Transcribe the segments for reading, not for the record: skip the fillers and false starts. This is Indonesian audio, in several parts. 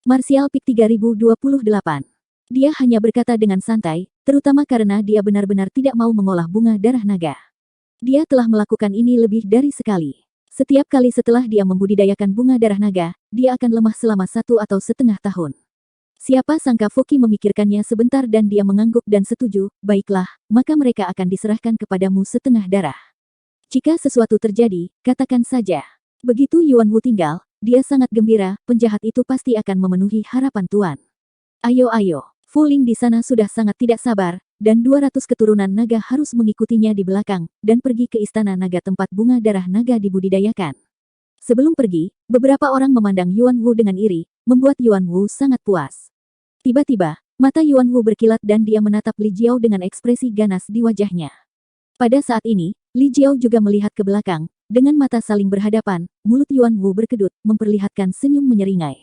Martial Peak 3028. Dia hanya berkata dengan santai, terutama karena dia benar-benar tidak mau mengolah bunga darah naga. Dia telah melakukan ini lebih dari sekali. Setiap kali setelah dia membudidayakan bunga darah naga, dia akan lemah selama 1 atau setengah tahun. Siapa sangka Fuki memikirkannya sebentar dan dia mengangguk dan setuju, baiklah, maka mereka akan diserahkan kepadamu setengah darah. Jika sesuatu terjadi, katakan saja. Begitu Yuan Wu tinggal, dia sangat gembira, penjahat itu pasti akan memenuhi harapan Tuan. Ayo ayo, Fu Ling di sana sudah sangat tidak sabar, dan 200 keturunan naga harus mengikutinya di belakang, dan pergi ke istana naga tempat bunga darah naga dibudidayakan. Sebelum pergi, beberapa orang memandang Yuan Wu dengan iri, membuat Yuan Wu sangat puas. Tiba-tiba, mata Yuan Wu berkilat dan dia menatap Li Jiao dengan ekspresi ganas di wajahnya. Pada saat ini, Li Jiao juga melihat ke belakang, dengan mata saling berhadapan, mulut Yuan Wu berkedut, memperlihatkan senyum menyeringai.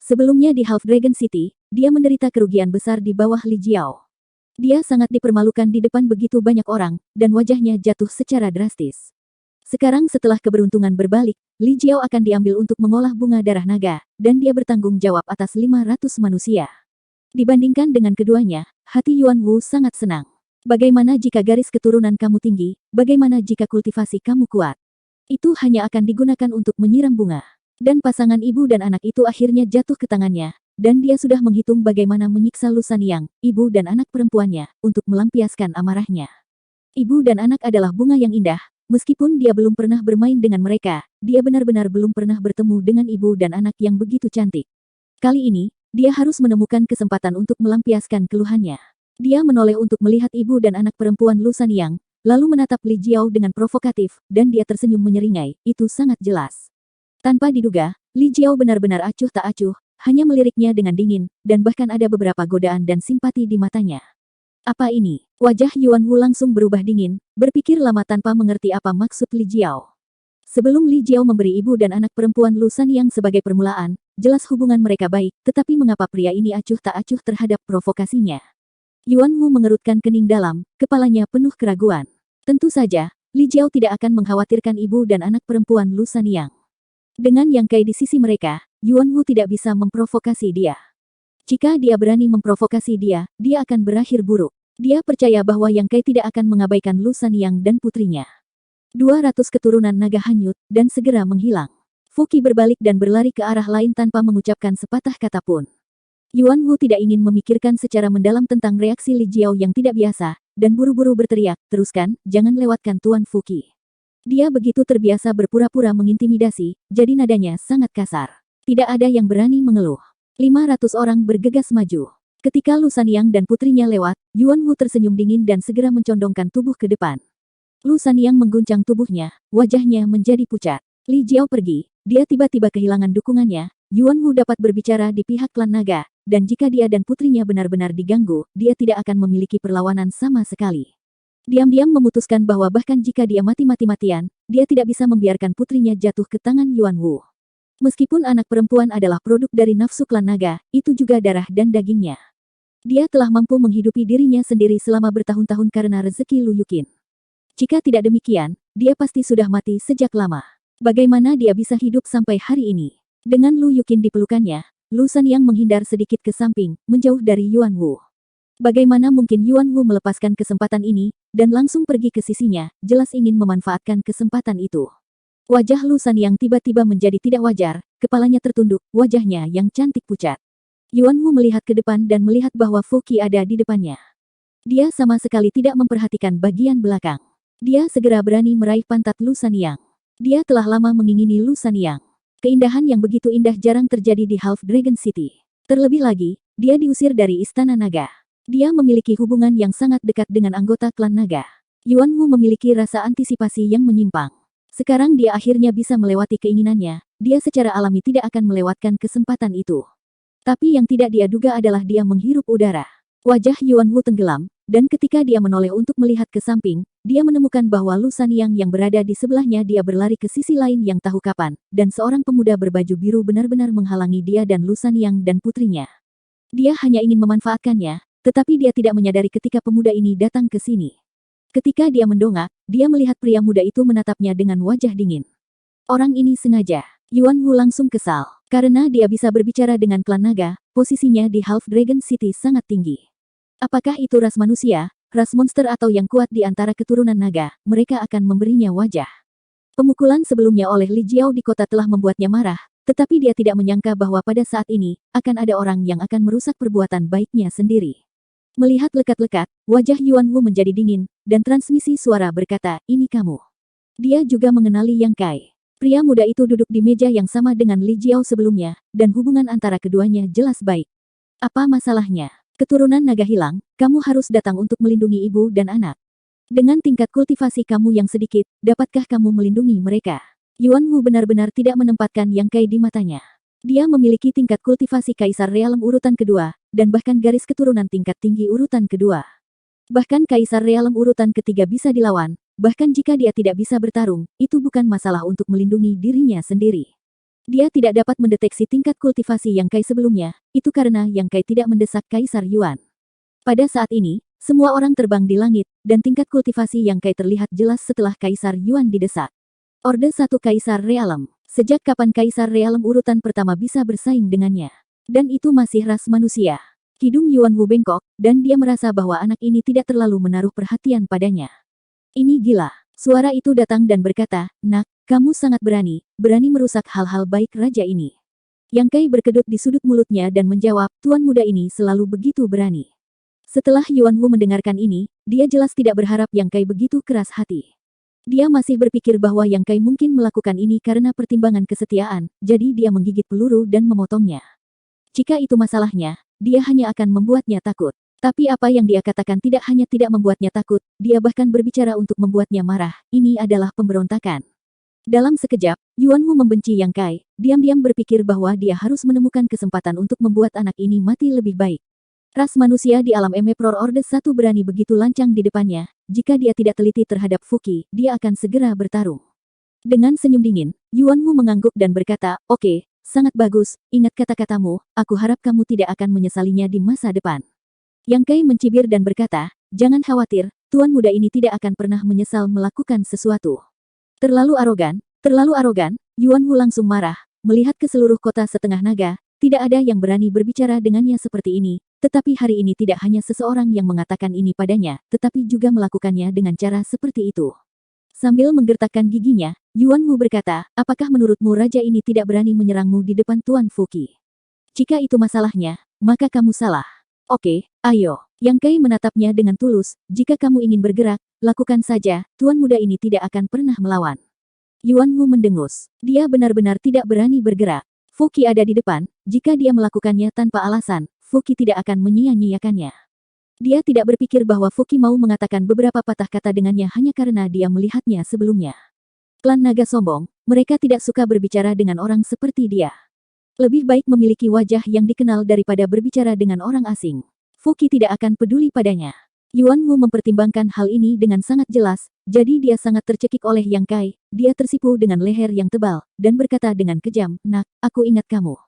Sebelumnya di Half Dragon City, dia menderita kerugian besar di bawah Li Jiao. Dia sangat dipermalukan di depan begitu banyak orang, dan wajahnya jatuh secara drastis. Sekarang setelah keberuntungan berbalik, Li Jiao akan diambil untuk mengolah bunga darah naga, dan dia bertanggung jawab atas 500 manusia. Dibandingkan dengan keduanya, hati Yuan Wu sangat senang. Bagaimana jika garis keturunan kamu tinggi, bagaimana jika kultivasi kamu kuat? Itu hanya akan digunakan untuk menyiram bunga. Dan pasangan ibu dan anak itu akhirnya jatuh ke tangannya, dan dia sudah menghitung bagaimana menyiksa Lu Sanyang, ibu dan anak perempuannya, untuk melampiaskan amarahnya. Ibu dan anak adalah bunga yang indah, meskipun dia belum pernah bermain dengan mereka, dia benar-benar belum pernah bertemu dengan ibu dan anak yang begitu cantik. Kali ini, dia harus menemukan kesempatan untuk melampiaskan keluhannya. Dia menoleh untuk melihat ibu dan anak perempuan Lu Sanyang, lalu menatap Li Jiao dengan provokatif, dan dia tersenyum menyeringai, itu sangat jelas. Tanpa diduga, Li Jiao benar-benar acuh tak acuh, hanya meliriknya dengan dingin, dan bahkan ada beberapa godaan dan simpati di matanya. Apa ini? Wajah Yuan Wu langsung berubah dingin, berpikir lama tanpa mengerti apa maksud Li Jiao. Sebelum Li Jiao memberi ibu dan anak perempuan Lu Sanyang sebagai permulaan, jelas hubungan mereka baik, tetapi mengapa pria ini acuh tak acuh terhadap provokasinya? Yuan Wu mengerutkan kening dalam, kepalanya penuh keraguan. Tentu saja, Li Jiao tidak akan mengkhawatirkan ibu dan anak perempuan Lu Sanyang. Dengan Yang Kai di sisi mereka, Yuan Wu tidak bisa memprovokasi dia. Jika dia berani memprovokasi dia, dia akan berakhir buruk. Dia percaya bahwa Yang Kai tidak akan mengabaikan Lu Sanyang dan putrinya. 200 keturunan naga hanyut, dan segera menghilang. Fuki berbalik dan berlari ke arah lain tanpa mengucapkan sepatah kata pun. Yuan Wu tidak ingin memikirkan secara mendalam tentang reaksi Li Jiao yang tidak biasa, dan buru-buru berteriak, teruskan, jangan lewatkan Tuan Fuki. Dia begitu terbiasa berpura-pura mengintimidasi, jadi nadanya sangat kasar. Tidak ada yang berani mengeluh. 500 orang bergegas maju. Ketika Lu Sanyang dan putrinya lewat, Yuan Wu tersenyum dingin dan segera mencondongkan tubuh ke depan. Lu Sanyang mengguncang tubuhnya, wajahnya menjadi pucat. Li Jiao pergi, dia tiba-tiba kehilangan dukungannya, Yuan Wu dapat berbicara di pihak klan naga, dan jika dia dan putrinya benar-benar diganggu, dia tidak akan memiliki perlawanan sama sekali. Diam-diam memutuskan bahwa bahkan jika dia mati-mati-matian, dia tidak bisa membiarkan putrinya jatuh ke tangan Yuan Wu. Meskipun anak perempuan adalah produk dari nafsu klan naga, itu juga darah dan dagingnya. Dia telah mampu menghidupi dirinya sendiri selama bertahun-tahun karena rezeki Lu Yuqin. Jika tidak demikian, dia pasti sudah mati sejak lama. Bagaimana dia bisa hidup sampai hari ini? Dengan Lu Yuqin di pelukannya, Lu Sanyang menghindar sedikit ke samping, menjauh dari Yuan Wu. Bagaimana mungkin Yuan Wu melepaskan kesempatan ini, dan langsung pergi ke sisinya, jelas ingin memanfaatkan kesempatan itu. Wajah Lu Sanyang tiba-tiba menjadi tidak wajar, kepalanya tertunduk, wajahnya yang cantik pucat. Yuan Wu melihat ke depan dan melihat bahwa Fuki ada di depannya. Dia sama sekali tidak memperhatikan bagian belakang. Dia segera berani meraih pantat Lu Sanyang. Dia telah lama mengingini Lu Sanyang. Keindahan yang begitu indah jarang terjadi di Half Dragon City. Terlebih lagi, dia diusir dari Istana Naga. Dia memiliki hubungan yang sangat dekat dengan anggota klan naga. Yuan Wu memiliki rasa antisipasi yang menyimpang. Sekarang dia akhirnya bisa melewati keinginannya, dia secara alami tidak akan melewatkan kesempatan itu. Tapi yang tidak dia duga adalah dia menghirup udara. Wajah Yuan Wu tenggelam, dan ketika dia menoleh untuk melihat ke samping, dia menemukan bahwa Lu Sanyang yang berada di sebelahnya dia berlari ke sisi lain yang tahu kapan, dan seorang pemuda berbaju biru benar-benar menghalangi dia dan Lu Sanyang dan putrinya. Dia hanya ingin memanfaatkannya, tetapi dia tidak menyadari ketika pemuda ini datang ke sini. Ketika dia mendongak, dia melihat pria muda itu menatapnya dengan wajah dingin. Orang ini sengaja. Yuan Wu langsung kesal. Karena dia bisa berbicara dengan klan naga, posisinya di Half Dragon City sangat tinggi. Apakah itu ras manusia, ras monster atau yang kuat di antara keturunan naga, mereka akan memberinya wajah. Pemukulan sebelumnya oleh Li Jiao di kota telah membuatnya marah, tetapi dia tidak menyangka bahwa pada saat ini, akan ada orang yang akan merusak perbuatan baiknya sendiri. Melihat lekat-lekat, wajah Yuan Wu menjadi dingin, dan transmisi suara berkata, ini kamu. Dia juga mengenali Yang Kai. Pria muda itu duduk di meja yang sama dengan Li Jiao sebelumnya, dan hubungan antara keduanya jelas baik. Apa masalahnya? Keturunan naga hilang, kamu harus datang untuk melindungi ibu dan anak. Dengan tingkat kultivasi kamu yang sedikit, dapatkah kamu melindungi mereka? Yuan Wu benar-benar tidak menempatkan Yang Kai di matanya. Dia memiliki tingkat kultivasi Kaisar Realem urutan kedua, dan bahkan garis keturunan tingkat tinggi urutan kedua. Bahkan Kaisar Realem urutan ketiga bisa dilawan, bahkan jika dia tidak bisa bertarung, itu bukan masalah untuk melindungi dirinya sendiri. Dia tidak dapat mendeteksi tingkat kultivasi Yang Kai sebelumnya, itu karena Yang Kai tidak mendesak Kaisar Yuan. Pada saat ini, semua orang terbang di langit, dan tingkat kultivasi Yang Kai terlihat jelas setelah Kaisar Yuan didesak. Orde 1 Kaisar Realem. Sejak kapan Kaisar Realem urutan pertama bisa bersaing dengannya? Dan itu masih ras manusia. Hidung Yuan Wu bengkok, dan dia merasa bahwa anak ini tidak terlalu menaruh perhatian padanya. Ini gila. Suara itu datang dan berkata, nak, kamu sangat berani merusak hal-hal baik raja ini. Yang Kai berkedut di sudut mulutnya dan menjawab, tuan muda ini selalu begitu berani. Setelah Yuan Wu mendengarkan ini, dia jelas tidak berharap Yang Kai begitu keras hati. Dia masih berpikir bahwa Yang Kai mungkin melakukan ini karena pertimbangan kesetiaan, jadi dia menggigit peluru dan memotongnya. Jika itu masalahnya, dia hanya akan membuatnya takut. Tapi apa yang dia katakan tidak hanya tidak membuatnya takut, dia bahkan berbicara untuk membuatnya marah. Ini adalah pemberontakan. Dalam sekejap, Yuan Wu membenci Yang Kai, diam-diam berpikir bahwa dia harus menemukan kesempatan untuk membuat anak ini mati lebih baik. Ras manusia di alam Emperor Orde 1 berani begitu lancang di depannya, jika dia tidak teliti terhadap Fuki, dia akan segera bertarung. Dengan senyum dingin, Yuan Wu mengangguk dan berkata, oke, sangat bagus, ingat kata-katamu, aku harap kamu tidak akan menyesalinya di masa depan. Yang Kai mencibir dan berkata, jangan khawatir, tuan muda ini tidak akan pernah menyesal melakukan sesuatu. Terlalu arogan, Yuan Wu langsung marah, melihat ke seluruh kota setengah naga, tidak ada yang berani berbicara dengannya seperti ini, tetapi hari ini tidak hanya seseorang yang mengatakan ini padanya, tetapi juga melakukannya dengan cara seperti itu. Sambil menggertakkan giginya, Yuan Wu berkata, apakah menurutmu raja ini tidak berani menyerangmu di depan Tuan Fuki? Jika itu masalahnya, maka kamu salah. Oke, ayo. Yang Kai menatapnya dengan tulus, jika kamu ingin bergerak, lakukan saja, tuan muda ini tidak akan pernah melawan. Yuan Wu mendengus. Dia benar-benar tidak berani bergerak. Fuki ada di depan, jika dia melakukannya tanpa alasan, Fuki tidak akan menyia-nyiakannya. Dia tidak berpikir bahwa Fuki mau mengatakan beberapa patah kata dengannya hanya karena dia melihatnya sebelumnya. Klan naga sombong, mereka tidak suka berbicara dengan orang seperti dia. Lebih baik memiliki wajah yang dikenal daripada berbicara dengan orang asing. Fuki tidak akan peduli padanya. Yuan Wu mempertimbangkan hal ini dengan sangat jelas, jadi dia sangat tercekik oleh Yang Kai. Dia tersipu dengan leher yang tebal, dan berkata dengan kejam, nak, aku ingat kamu.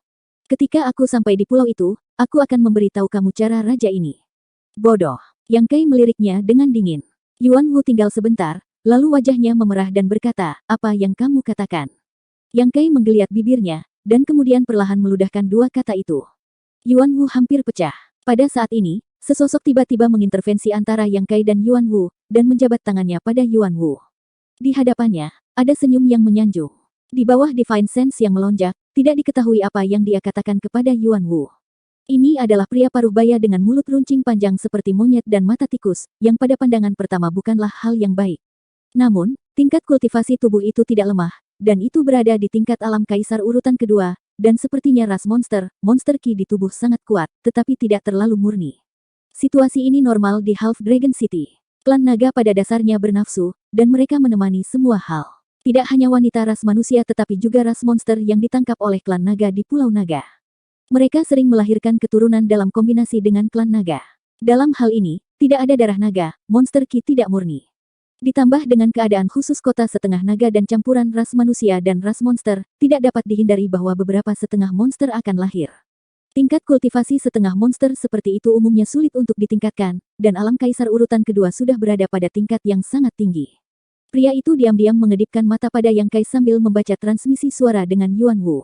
Ketika aku sampai di pulau itu, aku akan memberitahu kamu cara raja ini. Bodoh. Yang Kai meliriknya dengan dingin. Yuan Wu tinggal sebentar, lalu wajahnya memerah dan berkata, apa yang kamu katakan? Yang Kai menggeliat bibirnya, dan kemudian perlahan meludahkan dua kata itu. Yuan Wu hampir pecah. Pada saat ini, sesosok tiba-tiba mengintervensi antara Yang Kai dan Yuan Wu, dan menjabat tangannya pada Yuan Wu. Di hadapannya, ada senyum yang menyanjung. Di bawah Divine Sense yang melonjak, tidak diketahui apa yang dia katakan kepada Yuan Wu. Ini adalah pria paruh baya dengan mulut runcing panjang seperti monyet dan mata tikus, yang pada pandangan pertama bukanlah hal yang baik. Namun, tingkat kultivasi tubuh itu tidak lemah, dan itu berada di tingkat alam kaisar urutan kedua, dan sepertinya ras monster ki di tubuh sangat kuat, tetapi tidak terlalu murni. Situasi ini normal di Half Dragon City. Klan naga pada dasarnya bernafsu, dan mereka menemani semua hal. Tidak hanya wanita ras manusia tetapi juga ras monster yang ditangkap oleh klan naga di Pulau Naga. Mereka sering melahirkan keturunan dalam kombinasi dengan klan naga. Dalam hal ini, tidak ada darah naga, monster ki tidak murni. Ditambah dengan keadaan khusus kota setengah naga dan campuran ras manusia dan ras monster, tidak dapat dihindari bahwa beberapa setengah monster akan lahir. Tingkat kultivasi setengah monster seperti itu umumnya sulit untuk ditingkatkan, dan alam kaisar urutan kedua sudah berada pada tingkat yang sangat tinggi. Pria itu diam-diam mengedipkan mata pada Yang Kai sambil membaca transmisi suara dengan Yuan Wu.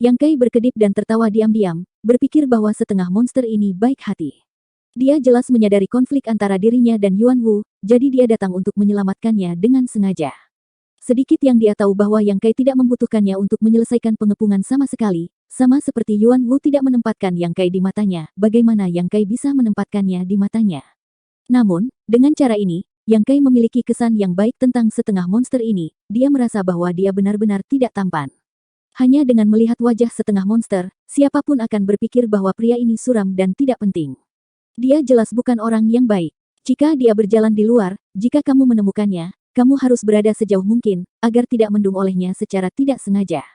Yang Kai berkedip dan tertawa diam-diam, berpikir bahwa setengah monster ini baik hati. Dia jelas menyadari konflik antara dirinya dan Yuan Wu, jadi dia datang untuk menyelamatkannya dengan sengaja. Sedikit yang dia tahu bahwa Yang Kai tidak membutuhkannya untuk menyelesaikan pengepungan sama sekali, sama seperti Yuan Wu tidak menempatkan Yang Kai di matanya, bagaimana Yang Kai bisa menempatkannya di matanya. Namun, dengan cara ini, Yang Kai memiliki kesan yang baik tentang setengah monster ini, dia merasa bahwa dia benar-benar tidak tampan. Hanya dengan melihat wajah setengah monster, siapapun akan berpikir bahwa pria ini suram dan tidak penting. Dia jelas bukan orang yang baik. Jika dia berjalan di luar, jika kamu menemukannya, kamu harus berada sejauh mungkin, agar tidak mendung olehnya secara tidak sengaja.